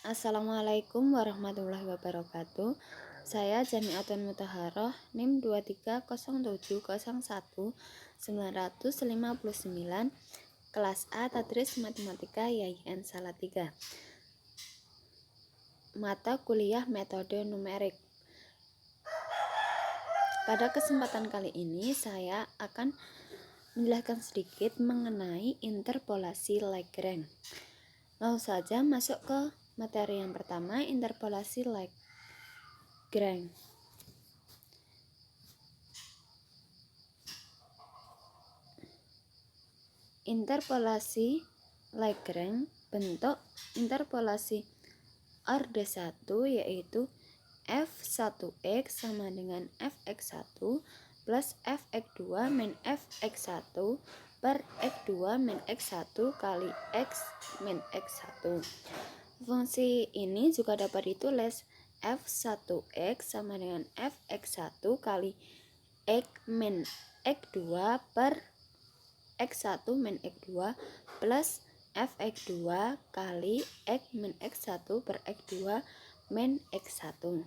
Assalamualaikum warahmatullahi wabarakatuh. Saya Jamiatun Mutahharoh NIM 23001 959 kelas A Tadris Matematika YIN Salatiga. Mata kuliah metode numerik. Pada kesempatan kali ini saya akan menjelaskan sedikit mengenai interpolasi Lagrange. Langsung saja masuk ke materi yang pertama, interpolasi Lagrange. Interpolasi Lagrange bentuk interpolasi orde 1 yaitu f1x sama dengan fx1 plus fx2 min fx1 per x2 min x1 kali x min x1. Fungsi ini juga dapat ditulis f1x sama dengan fx1 kali x min x2 per x1 min x2 plus fx2 kali x min x1 per x2 min x1.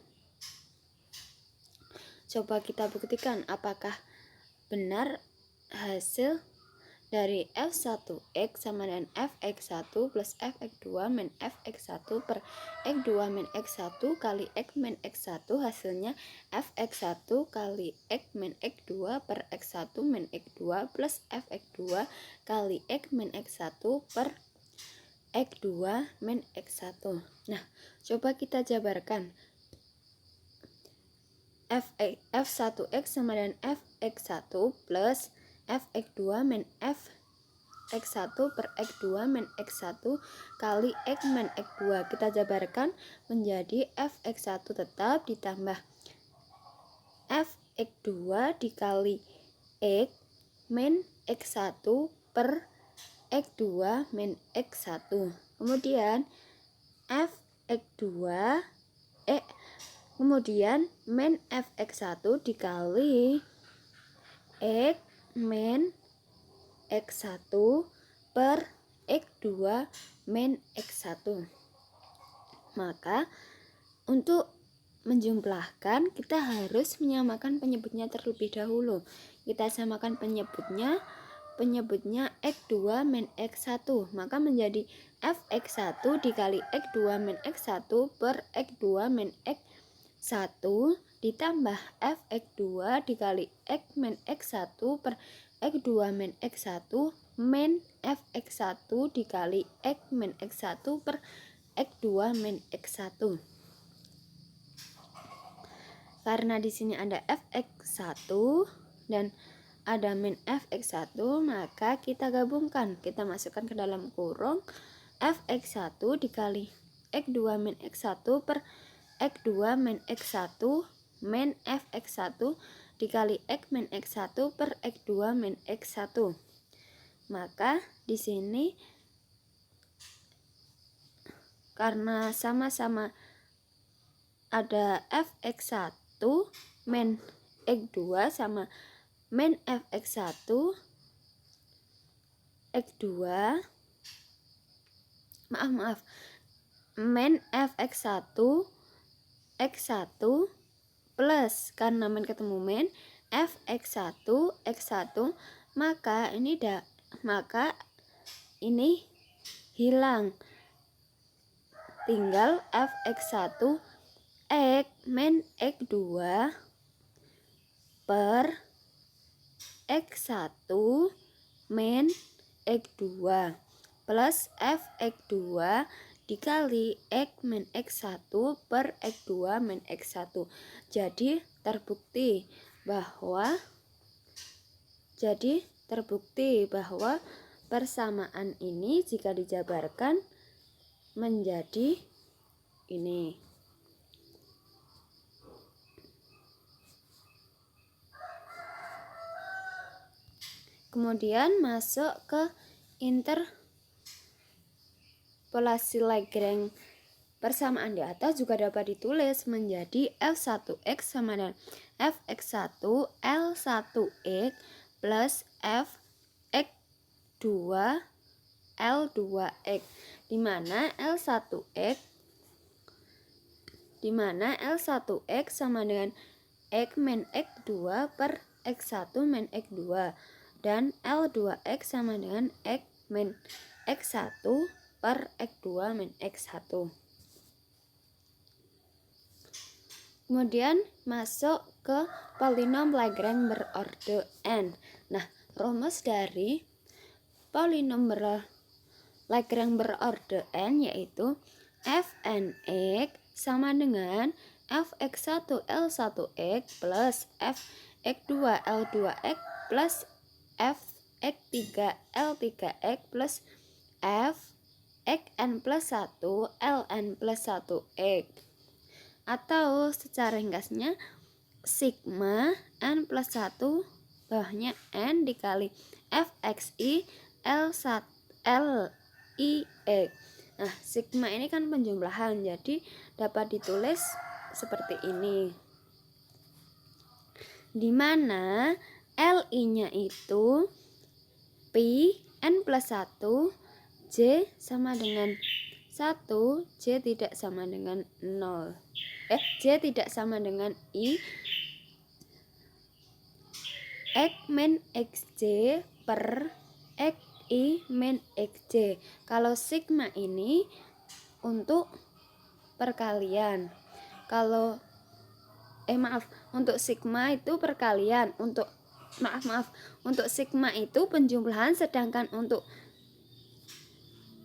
Coba kita buktikan apakah benar hasil dari f1x sama dengan fx1 plus fx2 min fx1 per x2 min x1 kali x min x1 hasilnya fx1 kali x min x2 per x1 min x2 plus fx2 kali x min x1 per x2 min x1. Nah, coba kita jabarkan. F1x sama dengan fx1 plus fx2 min fx1 per x2 min x1 kali x min x2. Kita jabarkan menjadi fx1 tetap ditambah fx2 dikali x min x1 per x2 min x1. Kemudian kemudian min fx1 dikali x min x1 per x2 min x1. Maka untuk menjumlahkan kita harus menyamakan penyebutnya terlebih dahulu. Kita samakan penyebutnya x2 min x1, maka menjadi fx1 dikali x2 min x1 per x2 min x1 ditambah fx2 dikali x min x1 per x2 min x1 min fx1 dikali x min x1 per x2 min x1. Karena di sini ada fx1 dan ada min fx1, maka kita gabungkan. Kita masukkan ke dalam kurung fx1 dikali x2 min x1 per x2 min x1 min fx1 dikali x min x1 per x2 min x1. Maka di sini karena sama-sama ada fx1 min x2 sama min fx1 min fx1 x1 plus karena min ketemu min fx1 x1, maka ini hilang, tinggal fx1 x min x2 per x1 min x2 plus fx2 dikali x min x1 per x2 min x1. Jadi terbukti bahwa persamaan ini jika dijabarkan menjadi ini. Kemudian masuk ke interpolasi Lagrange. Persamaan di atas juga dapat ditulis menjadi f1x sama dengan fx1 L1x plus fx2 L2x, di mana L1x di mana L1X sama dengan X min X2 per X1 min X2, dan L2X sama dengan X min X1 per X2 min X1. Kemudian masuk ke polinom Lagrange berorde n. Nah, rumus dari polinom Lagrange berorde n yaitu fnx sama dengan fx1 L1x plus fx2 L2x plus fx3 L3x plus fxn plus 1 ln plus 1x. Atau secara ringkasnya sigma n plus 1 bawahnya n dikali fxi L1 LIX. Nah, sigma ini kan penjumlahan, jadi dapat ditulis seperti ini, di mana LI-nya itu pi n plus 1, J sama dengan 1, J tidak sama dengan 0. J tidak sama dengan I X min XJ per XI min XJ. Kalau sigma ini untuk perkalian. Kalau untuk sigma itu perkalian, untuk untuk sigma itu penjumlahan, sedangkan untuk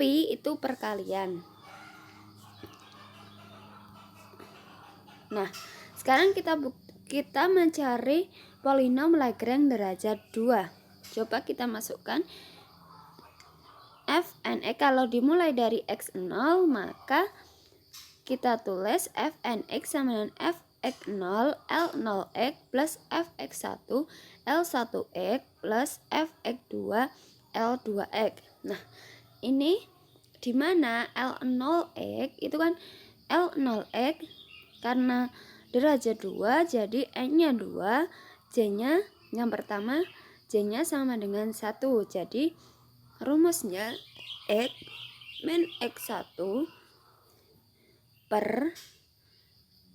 pi itu perkalian. Nah, sekarang kita mencari polinom Lagrange derajat 2. Coba kita masukkan fnx. Kalau dimulai dari x0, maka kita tulis fnx sama dengan fx0 L0x plus fx1 L1x plus fx2 L2x. Nah, ini dimana L0x itu kan L0x karena derajat 2, jadi n-nya 2, j-nya yang pertama j-nya sama dengan 1. Jadi rumusnya x min x1 per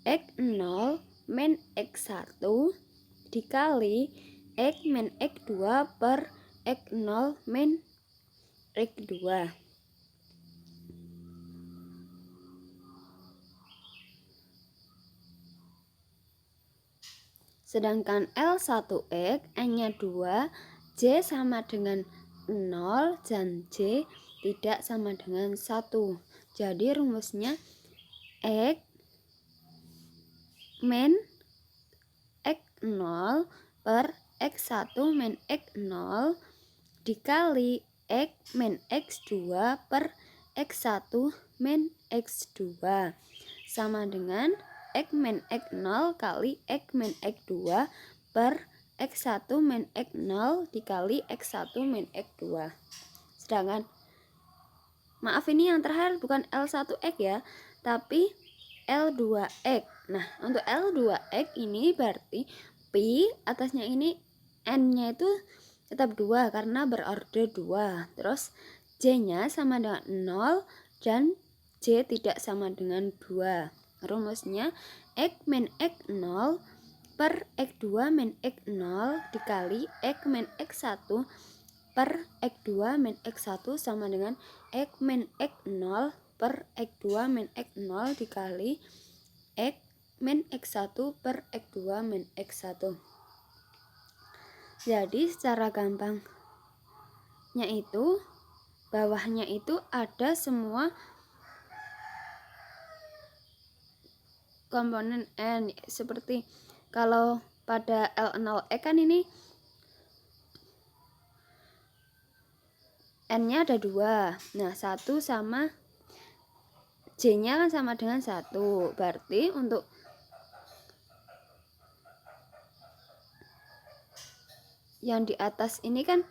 x0 min x1 dikali x min x2 per x0 min x2. Sedangkan L1x n-nya 2, J sama dengan 0 dan J tidak sama dengan 1. Jadi rumusnya X min X0 per X1 min X0 dikali X min X2 per X1 min X2 sama dengan X min X0 kali X min X2 per X1 min X0 dikali X1 min X2. Sedangkan, maaf ini yang terakhir bukan L1X ya, tapi L2X. Nah, untuk L2X ini berarti pi atasnya ini n-nya itu tetap 2 karena berorde 2. Terus J-nya sama dengan 0 dan J tidak sama dengan 2. Rumusnya X min X0 per X2 min X0 dikali X min X1 per X2 min X1 sama dengan X min X0 per X2 min X0 dikali X min X1 per X2 min X1. Jadi secara gampangnya itu bawahnya itu ada semua komponen n, seperti kalau pada L0x kan ini n-nya ada 2. Nah, 1 sama J-nya kan sama dengan 1. Berarti untuk yang di atas ini kan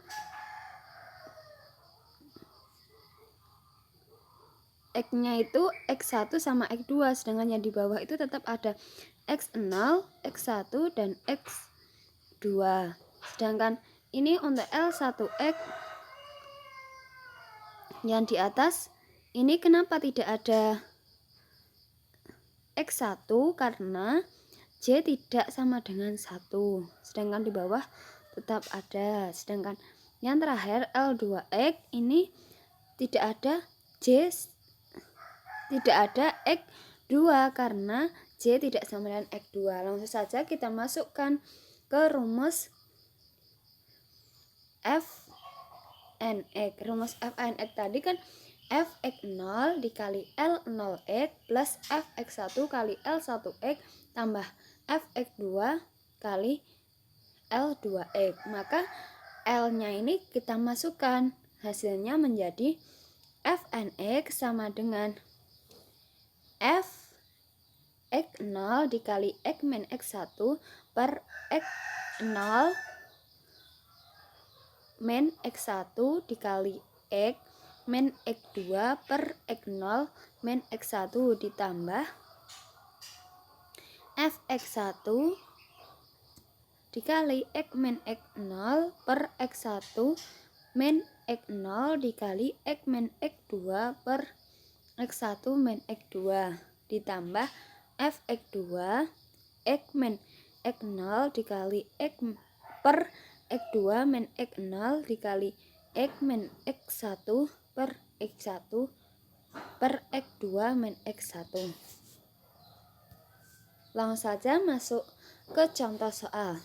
X-nya itu X1 sama X2, sedangkan yang di bawah itu tetap ada X0, X1, dan X2. Sedangkan ini untuk L1X yang di atas ini kenapa tidak ada X1 karena J tidak sama dengan 1, sedangkan di bawah tetap ada. Sedangkan yang terakhir L2X ini tidak ada X2 karena J tidak sama dengan X2. Langsung saja kita masukkan ke rumus Fnx. Rumus Fnx tadi kan Fx0 dikali L0x plus Fx1 kali L1x tambah Fx2 kali L2x. Maka L-nya ini kita masukkan, hasilnya menjadi Fnx sama dengan Fx0 dikali X min X1 per X0 min X1 dikali X min X2 per X0 min X1 ditambah Fx1 dikali X min X0 per X1 min X0 dikali X min X2 per X1 min X2 ditambah Fx2 X min X0 dikali X per X2 min X0 dikali X min X1 per X1 per X2 min X1. Langsung saja masuk ke contoh soal.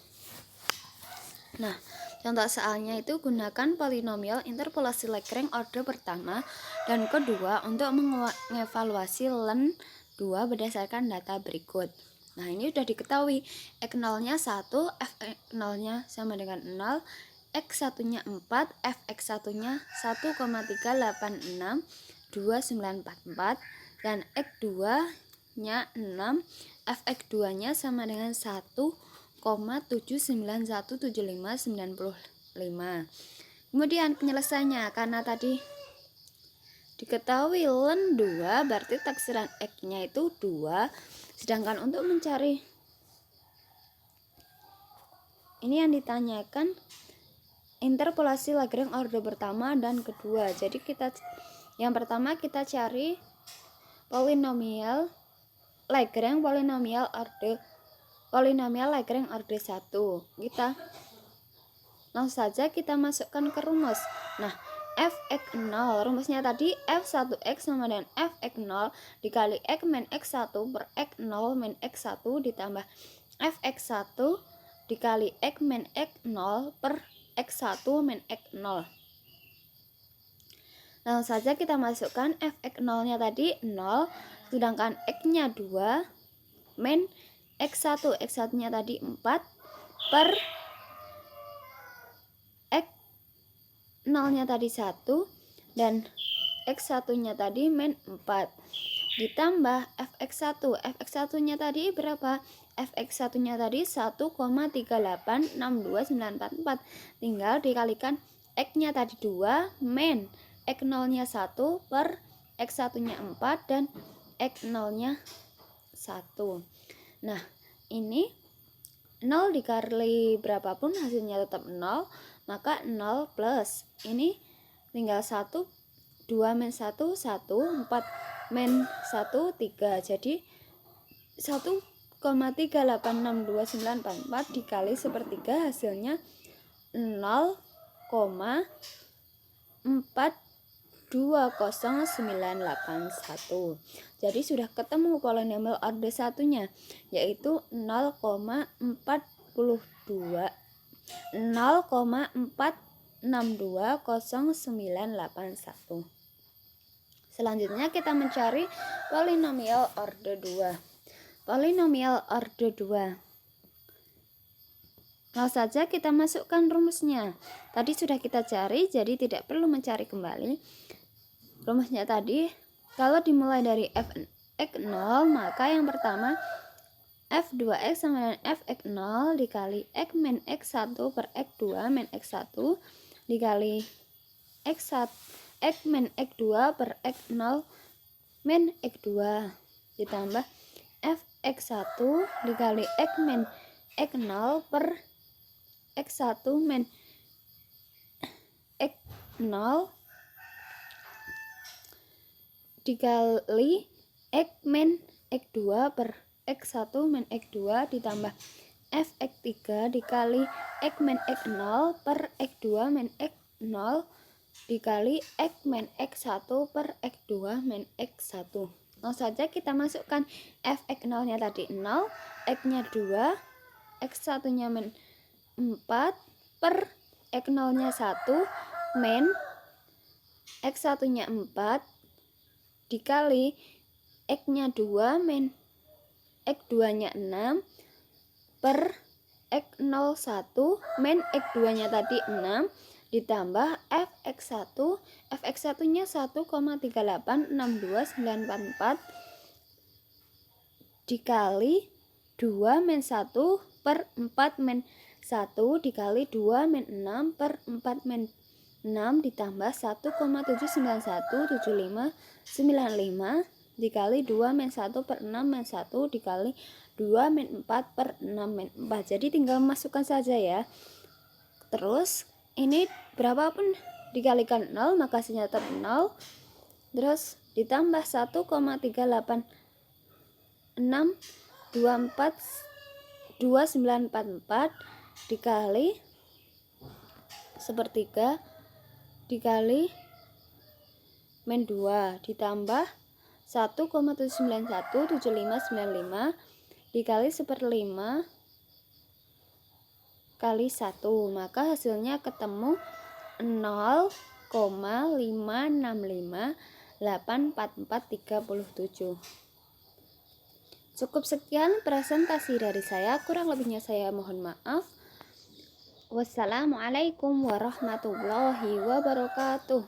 Nah, contoh soalnya itu gunakan polinomial interpolasi Lagrange order pertama dan kedua untuk mengevaluasi Len 2 berdasarkan data berikut. Nah, ini sudah diketahui X0-nya 1, Fx0-nya sama dengan 0, X1-nya 4, Fx1-nya 1,3862944 dan X2-nya 6, Fx2-nya sama dengan 1,7917595. Kemudian penyelesaiannya, karena tadi diketahui Len 2 berarti taksiran X-nya itu 2, sedangkan untuk mencari ini yang ditanyakan interpolasi Lagrange order pertama dan kedua. Jadi yang pertama kita cari polinomial Lagrange Lagrange order 1. Kita langsung saja kita masukkan ke rumus. Nah, Fx0 rumusnya tadi F1x sama dengan Fx0 dikali X min X1 per X0 min X1 ditambah Fx1 dikali X min X0 per X1 min X0. Langsung saja kita masukkan Fx0 nya tadi 0, sedangkan X nya 2 min X1 nya tadi 4 per X0 nya tadi 1 dan X1 nya tadi min 4 ditambah Fx1 nya tadi berapa? Fx1 nya tadi 1,3862944, tinggal dikalikan X nya tadi 2 min X0 nya 1 per X1 nya 4 dan X0 nya 1. Nah, ini 0 dikali berapapun hasilnya tetap 0, maka 0 plus ini tinggal 1, 2 min 1, 1, 4 min 1, 3. Jadi 1,3862944 dikali sepertiga hasilnya 0,420981. Jadi sudah ketemu polinomial order satunya, yaitu 0,4620981. Selanjutnya kita mencari polinomial order 2. Polinomial order 2. Langsung saja kita masukkan rumusnya. Tadi sudah kita cari, jadi tidak perlu mencari kembali. Rumusnya tadi, kalau dimulai dari Fx0, maka yang pertama F2x sama dengan Fx0 dikali X min X1 per X2 min X1 dikali X1 X min X2 per X0 min X2 ditambah Fx1 dikali X min X0 per X1 min X0 dikali X min X2 per X1 min X2 ditambah Fx3 dikali X min X0 per X2 min X0 dikali X min X1 per X2 min X1. Langsung saja kita masukkan Fx0 nya tadi 0, X nya 2, X1 nya min 4 per X0 nya 1 min X1 nya 4 dikali X nya 2 min X2 nya 6 per X01 min X2 nya tadi 6 ditambah Fx1 nya 1,3862944 dikali 2 min 1 per 4 min 1 dikali 2 min 6 per 4 min 6 ditambah 1,7917595 dikali 2 min 1 per 6 min 1 dikali 2 min 4 per 6 min 4. Jadi tinggal masukkan saja ya. Terus ini berapapun dikalikan 0 maka hasilnya tetap 0. Terus ditambah 1,3862944 dikali sepertiga dikali min 2 ditambah 1,7917595 dikali 1/5 kali 1, maka hasilnya ketemu 0,56584437. Cukup sekian presentasi dari saya, kurang lebihnya saya mohon maaf. Wassalamualaikum warahmatullahi wabarakatuh.